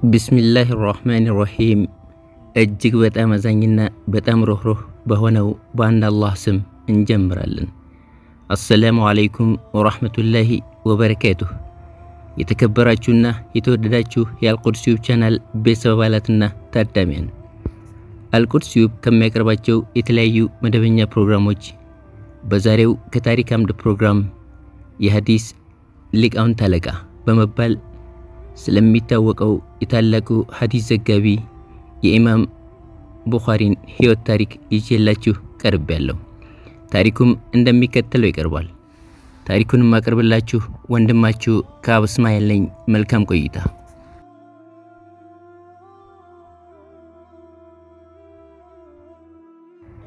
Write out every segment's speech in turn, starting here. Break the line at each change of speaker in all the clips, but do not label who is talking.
ቢስሚላሂ ራህማኒ ራሂም እጅግ በጣም አዛኝና በጣም ሩህሩህ በሆነው በአንድ አላህ ስም እንጀምራለን። አሰላሙ አለይኩም ወራህመቱላሂ ወበረካቱሁ። የተከበራችሁና የተወደዳችሁ የአልቁድስ ዩቲዩብ ቻናል ቤተሰብ አባላትና ታዳሚያን፣ አልቁድስ ዩቲዩብ ከሚያቀርባቸው የተለያዩ መደበኛ ፕሮግራሞች በዛሬው ከታሪክ አምድ ፕሮግራም የሐዲስ ሊቃውንት አለቃ በመባል ስለሚታወቀው የታላቁ ሐዲስ ዘጋቢ የኢማም ቡኻሪን ህይወት ታሪክ ይዤላችሁ ቀርቤያለሁ። ታሪኩም እንደሚከተለው ይቀርባል። ታሪኩን ማቀርብላችሁ ወንድማችሁ ከአብ እስማኤል ነኝ። መልካም ቆይታ።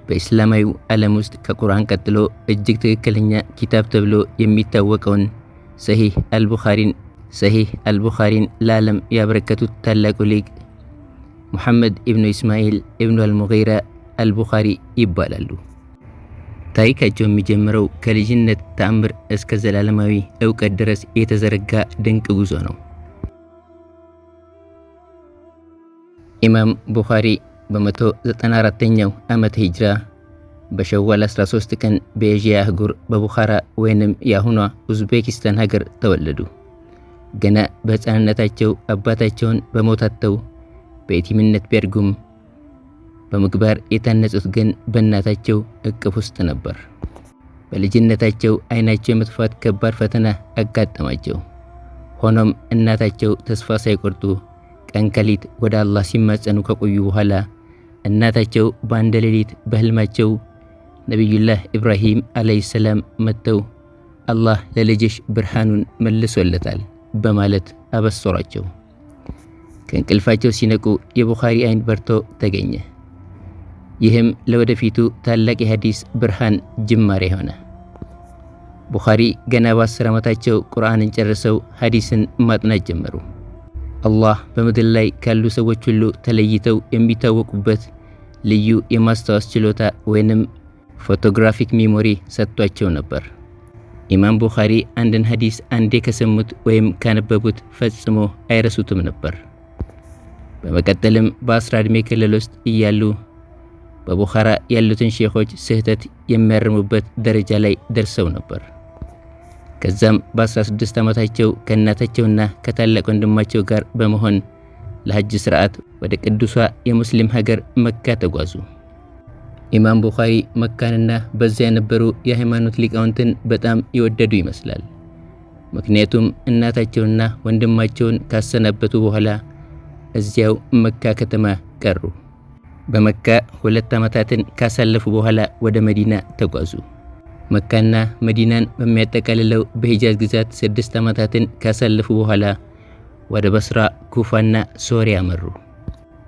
በእስላማዊ ዓለም ውስጥ ከቁርአን ቀጥሎ እጅግ ትክክለኛ ኪታብ ተብሎ የሚታወቀውን ሰሂህ አልቡኻሪን ለዓለም ያበረከቱት ታላቁ ሊቅ ሙሐመድ ኢብኑ ኢስማኤል ኢብኑ አልሙጊራ አልቡኻሪ ይባላሉ። ታሪካቸው የሚጀምረው ከልጅነት ተአምር እስከ ዘላለማዊ ዕውቀት ድረስ የተዘረጋ ድንቅ ጉዞ ነው። ኢማም ቡኻሪ በ194ኛው ዓመተ ሂጅራ በሸዋል 13 ቀን በኤዥያ አህጉር በቡኻራ ወይንም የአሁኗ ኡዝቤኪስታን ሀገር ተወለዱ። ገና በሕፃንነታቸው አባታቸውን በሞት አጥተው በየቲምነት ቢያድጉም በምግባር የታነጹት ግን በእናታቸው እቅፍ ውስጥ ነበር። በልጅነታቸው ዓይናቸው የመጥፋት ከባድ ፈተና አጋጠማቸው። ሆኖም እናታቸው ተስፋ ሳይቆርጡ ቀን ከሌት ወደ አላህ ሲማጸኑ ከቆዩ በኋላ እናታቸው በአንድ ሌሊት በህልማቸው ነቢዩላህ ኢብራሂም አለይሂ ሰላም መጥተው አላህ ለልጅሽ ብርሃኑን መልሶለታል በማለት አበሰሯቸው። ከእንቅልፋቸው ሲነቁ የቡኻሪ ዓይን በርቶ ተገኘ። ይህም ለወደፊቱ ታላቅ የሐዲስ ብርሃን ጅማሬ ሆነ። ቡኻሪ ገና በ10 ዓመታቸው ቁርአንን ጨርሰው ሐዲስን ማጥናት ጀመሩ። አላህ በምድር ላይ ካሉ ሰዎች ሁሉ ተለይተው የሚታወቁበት ልዩ የማስታወስ ችሎታ ወይንም ፎቶግራፊክ ሚሞሪ ሰጥቷቸው ነበር። ኢማም ቡኻሪ አንድን ሐዲስ አንዴ ከሰሙት ወይም ካነበቡት ፈጽሞ አይረሱትም ነበር። በመቀጠልም በ10 ዕድሜ ክልል ውስጥ እያሉ በቡኻራ ያሉትን ሼኾች ስህተት የሚያርሙበት ደረጃ ላይ ደርሰው ነበር። ከዛም በ16 ዓመታቸው ከእናታቸውና ከታላቅ ወንድማቸው ጋር በመሆን ለሐጅ ሥርዓት ወደ ቅዱሷ የሙስሊም ሀገር መካ ተጓዙ። ኢማም ቡኻሪ መካንና በዚያ የነበሩ የሃይማኖት ሊቃውንትን በጣም ይወደዱ ይመስላል። ምክንያቱም እናታቸውና ወንድማቸውን ካሰናበቱ በኋላ እዚያው መካ ከተማ ቀሩ። በመካ 2 ዓመታትን ካሳለፉ በኋላ ወደ መዲና ተጓዙ። መካና መዲናን በሚያጠቃልለው በሂጃዝ ግዛት 6 ዓመታትን ካሳለፉ በኋላ ወደ በስራ፣ ኩፋና ሶሪያ መሩ።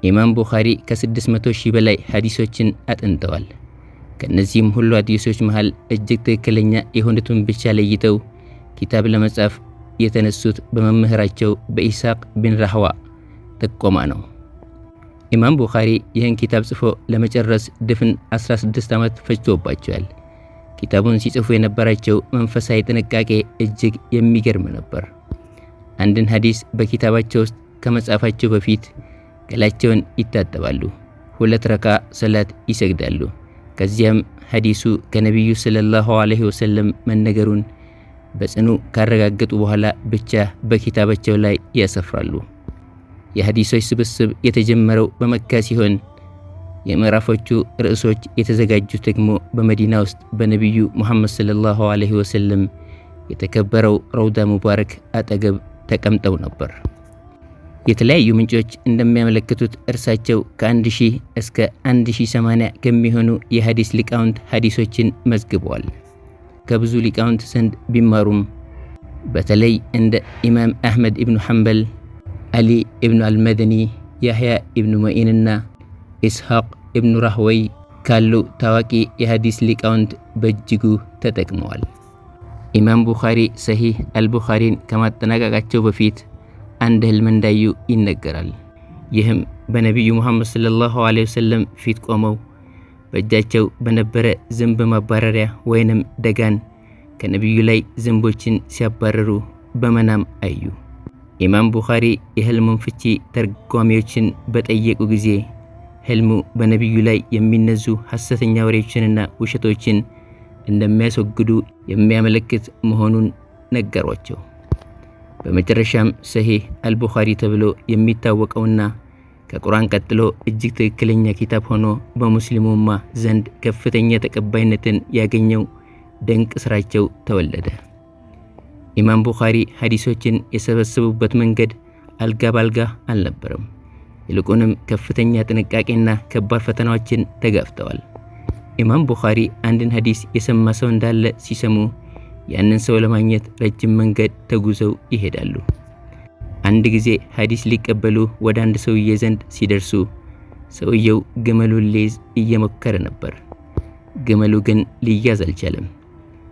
ኢማም ቡኻሪ ከ600 ሺህ በላይ ሐዲሶችን አጥንተዋል። ከነዚህም ሁሉ ሐዲሶች መሃል እጅግ ትክክለኛ የሆኑትን ብቻ ለይተው ኪታብ ለመጻፍ የተነሱት በመምህራቸው በኢስሐቅ ቢን ራህዋ ጥቆማ ነው። ኢማም ቡኻሪ ይህን ኪታብ ጽፎ ለመጨረስ ድፍን 16 ዓመት ፈጅቶባቸዋል። ኪታቡን ሲጽፉ የነበራቸው መንፈሳዊ ጥንቃቄ እጅግ የሚገርም ነበር። አንድን ሐዲስ በኪታባቸው ውስጥ ከመጻፋቸው በፊት ገላቸውን ይታጠባሉ፣ 2 ረካ ሰላት ይሰግዳሉ። ከዚያም ሐዲሱ ከነቢዩ ሰለላሁ ዐለይሂ ወሰለም መነገሩን በጽኑ ካረጋገጡ በኋላ ብቻ በኪታባቸው ላይ ያሰፍራሉ። የሐዲሶች ስብስብ የተጀመረው በመካ ሲሆን የምዕራፎቹ ርዕሶች የተዘጋጁት ደግሞ በመዲና ውስጥ በነቢዩ ሙሐመድ ሰለላሁ ዐለይሂ ወሰለም የተከበረው ረውዳ ሙባረክ አጠገብ ተቀምጠው ነበር። የተለያዩ ምንጮች እንደሚያመለክቱት እርሳቸው ከ1000 እስከ 1080 ከሚሆኑ የሐዲስ ሊቃውንት ሐዲሶችን መዝግበዋል። ከብዙ ሊቃውንት ዘንድ ቢማሩም በተለይ እንደ ኢማም አህመድ ኢብኑ ሐንበል፣ አሊ ኢብኑ አልመደኒ፣ ያህያ ኢብኑ መኢንና ኢስሐቅ ኢብኑ ራህወይ ካሉ ታዋቂ የሐዲስ ሊቃውንት በእጅጉ ተጠቅመዋል። ኢማም ቡኻሪ ሰሂህ አልቡኻሪን ከማጠናቀቃቸው በፊት አንድ ህልም እንዳዩ ይነገራል። ይህም በነቢዩ ሙሐመድ ሰለላሁ ዐለይሂ ወሰለም ፊት ቆመው በእጃቸው በነበረ ዝንብ ማባረሪያ ወይንም ደጋን ከነቢዩ ላይ ዝንቦችን ሲያባረሩ በመናም አዩ። ኢማም ቡኻሪ የህልሙን ፍቺ ተርጓሚዎችን በጠየቁ ጊዜ ህልሙ በነቢዩ ላይ የሚነዙ ሐሰተኛ ወሬዎችንና ውሸቶችን እንደሚያስወግዱ የሚያመለክት መሆኑን ነገሯቸው። በመጨረሻም ሰሂህ አልቡኻሪ ተብሎ የሚታወቀውና ከቁርአን ቀጥሎ እጅግ ትክክለኛ ኪታብ ሆኖ በሙስሊሙ ኡማ ዘንድ ከፍተኛ ተቀባይነትን ያገኘው ድንቅ ስራቸው ተወለደ። ኢማም ቡኻሪ ሐዲሶችን የሰበሰቡበት መንገድ አልጋ ባልጋ አልነበረም። ይልቁንም ከፍተኛ ጥንቃቄና ከባድ ፈተናዎችን ተጋፍጠዋል። ኢማም ቡኻሪ አንድን ሐዲስ የሰማ ሰው እንዳለ ሲሰሙ ያንን ሰው ለማግኘት ረጅም መንገድ ተጉዘው ይሄዳሉ። አንድ ጊዜ ሐዲስ ሊቀበሉ ወደ አንድ ሰውዬ ዘንድ ሲደርሱ ሰውየው ግመሉን ሊይዝ እየሞከረ ነበር። ግመሉ ግን ሊያዝ አልቻለም።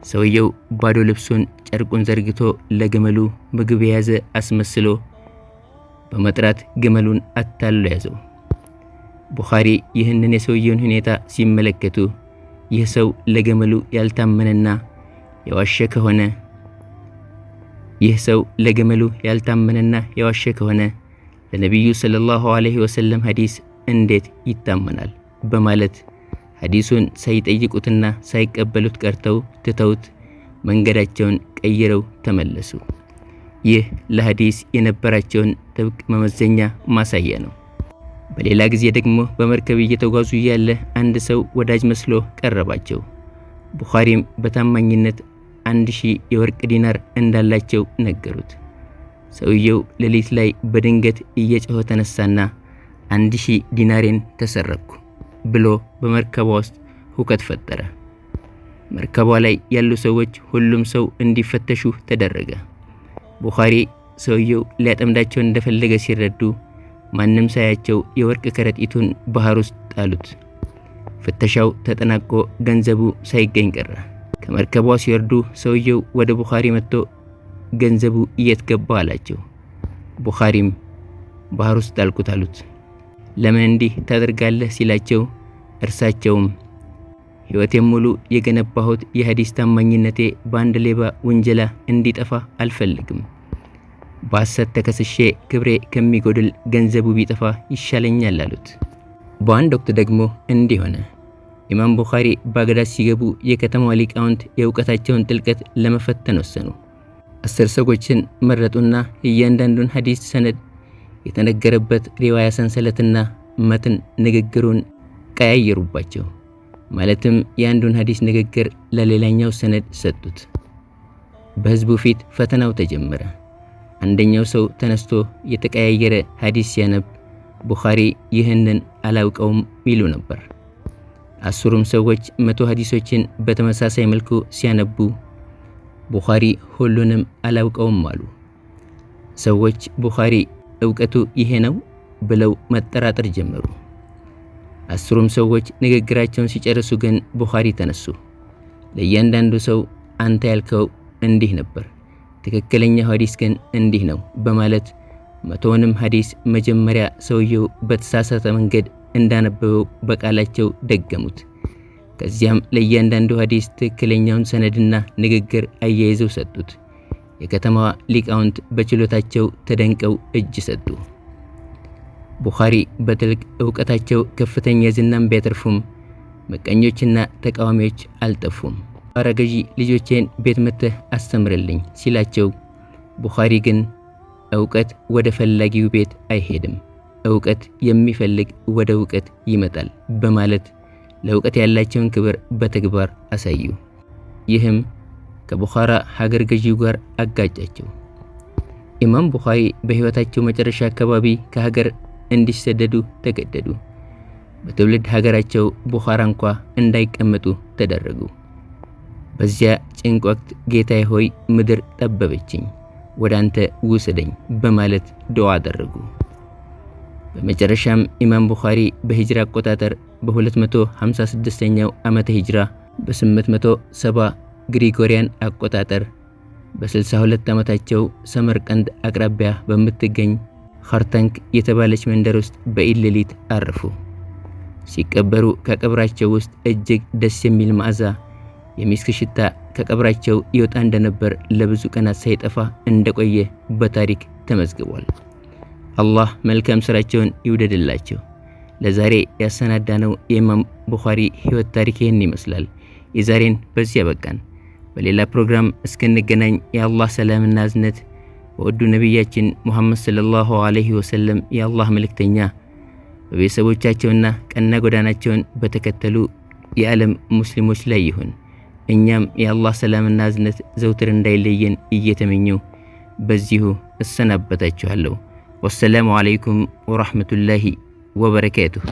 ሰውየው ባዶ ልብሱን ጨርቁን ዘርግቶ ለግመሉ ምግብ የያዘ አስመስሎ በመጥራት ግመሉን አታሎ ያዘው። ቡኻሪ ይህንን የሰውየውን ሁኔታ ሲመለከቱ ይህ ሰው ለግመሉ ያልታመነና የዋሸ ከሆነ ለነብዩ ሰለላሁ ዐለይሂ ወሰለም ሐዲስ እንዴት ይታመናል በማለት ሐዲሱን ሳይጠይቁትና ሳይቀበሉት ቀርተው ትተውት መንገዳቸውን ቀይረው ተመለሱ። ይህ ለሐዲስ የነበራቸውን ጥብቅ መመዘኛ ማሳያ ነው። በሌላ ጊዜ ደግሞ በመርከብ እየተጓዙ ያለ አንድ ሰው ወዳጅ መስሎ ቀረባቸው። ቡኻሪም በታማኝነት 1000 የወርቅ ዲናር እንዳላቸው ነገሩት። ሰውየው ሌሊት ላይ በድንገት እየጮኸ ተነሳና 1000 ዲናሬን ተሰረኩ ብሎ በመርከቧ ውስጥ ሁከት ፈጠረ። መርከቧ ላይ ያሉ ሰዎች ሁሉም ሰው እንዲፈተሹ ተደረገ። ቡኻሪ ሰውየው ሊያጠምዳቸው እንደፈለገ ሲረዱ ማንም ሳያቸው የወርቅ ከረጢቱን ባህር ውስጥ ጣሉት። ፍተሻው ተጠናቆ ገንዘቡ ሳይገኝ ቀረ። ከመርከቧ ሲወርዱ ሰውየው ወደ ቡኻሪ መጥቶ ገንዘቡ የት ገባ አላቸው። ቡኻሪም ባህር ውስጥ ጣልኩት አሉት። ለምን እንዲህ ታደርጋለህ ሲላቸው እርሳቸውም ሕይወቴን ሙሉ የገነባሁት የሐዲስ ታማኝነቴ በአንድ ሌባ ውንጀላ እንዲጠፋ አልፈልግም። በሐሰት ተከስሼ ክብሬ ከሚጎድል ገንዘቡ ቢጠፋ ይሻለኛል አሉት። በአንድ ወቅት ደግሞ እንዲህ ሆነ። ኢማም ቡኻሪ ባግዳድ ሲገቡ የከተማው ሊቃውንት የእውቀታቸውን ጥልቀት ለመፈተን ወሰኑ። 10 ሰዎችን መረጡና እያንዳንዱን ሐዲስ ሰነድ፣ የተነገረበት ሪዋያ ሰንሰለትና መትን ንግግሩን ቀያየሩባቸው። ማለትም የአንዱን ሐዲስ ንግግር ለሌላኛው ሰነድ ሰጡት። በህዝቡ ፊት ፈተናው ተጀመረ። አንደኛው ሰው ተነስቶ የተቀያየረ ሐዲስ ሲያነብ ቡኻሪ ይህንን አላውቀውም ይሉ ነበር። 10ሩም ሰዎች 100 ሐዲሶችን በተመሳሳይ መልኩ ሲያነቡ ቡኻሪ ሁሉንም አላውቀውም አሉ። ሰዎች ቡኻሪ ዕውቀቱ ይሄ ነው ብለው መጠራጠር ጀመሩ። 10ሩም ሰዎች ንግግራቸውን ሲጨርሱ ግን ቡኻሪ ተነሱ። ለእያንዳንዱ ሰው አንተ ያልከው እንዲህ ነበር፣ ትክክለኛው ሐዲስ ግን እንዲህ ነው በማለት 100ንም ሐዲስ መጀመሪያ ሰውየው በተሳሳተ መንገድ እንዳነበበው በቃላቸው ደገሙት። ከዚያም ለእያንዳንዱ ሐዲስ ትክክለኛውን ሰነድና ንግግር አያይዘው ሰጡት። የከተማዋ ሊቃውንት በችሎታቸው ተደንቀው እጅ ሰጡ። ቡኻሪ በጥልቅ ዕውቀታቸው ከፍተኛ ዝናን ቢያተርፉም መቀኞችና ተቃዋሚዎች አልጠፉም። አረገዢ ልጆቼን ቤት መተህ አስተምርልኝ ሲላቸው ቡኻሪ ግን ዕውቀት ወደ ፈላጊው ቤት አይሄድም፣ ዕውቀት የሚፈልግ ወደ ዕውቀት ይመጣል በማለት ለዕውቀት ያላቸውን ክብር በተግባር አሳዩ። ይህም ከቡኻራ ሀገር ገዢው ጋር አጋጫቸው። ኢማም ቡኻሪ በሕይወታቸው መጨረሻ አካባቢ ከሀገር እንዲሰደዱ ተገደዱ። በትውልድ ሀገራቸው ቡኻራ እንኳ እንዳይቀመጡ ተደረጉ። በዚያ ጭንቅ ወቅት ጌታዬ ሆይ ምድር ጠበበችኝ፣ ወደ አንተ ውሰደኝ በማለት ዱዓ አደረጉ። በመጨረሻም ኢማም ቡኻሪ በሂጅራ አቆጣጠር በ256ኛው ዓመተ ሂጅራ በ870 ግሪጎሪያን አቆጣጠር በ62 ዓመታቸው ሰመርቀንድ አቅራቢያ በምትገኝ ኻርታንክ የተባለች መንደር ውስጥ በኢድ ሌሊት አረፉ። ሲቀበሩ ከቀብራቸው ውስጥ እጅግ ደስ የሚል መዓዛ፣ የሚስክ ሽታ ከቀብራቸው ይወጣ እንደነበር ለብዙ ቀናት ሳይጠፋ እንደቆየ በታሪክ ተመዝግቧል። አላህ መልካም ስራቸውን ይውደድላቸው። ለዛሬ ያሰናዳነው የኢማም ቡኻሪ ህይወት ታሪክ ይህን ይመስላል። የዛሬን በዚህ ያበቃን። በሌላ ፕሮግራም እስክንገናኝ የአላህ ሰላምና እዝነት በውዱ ነቢያችን ሙሐመድ ሰለላሁ ዐለይሂ ወሰለም የአላህ መልእክተኛ በቤተሰቦቻቸውና ቀና ጎዳናቸውን በተከተሉ የዓለም ሙስሊሞች ላይ ይሁን። እኛም የአላህ ሰላምና እዝነት ዘውትር እንዳይለየን እየተመኘው በዚሁ እሰናበታችኋለሁ። ወሰላሙ ዐለይኩም ወራህመቱላሂ ወበረካቱሁ።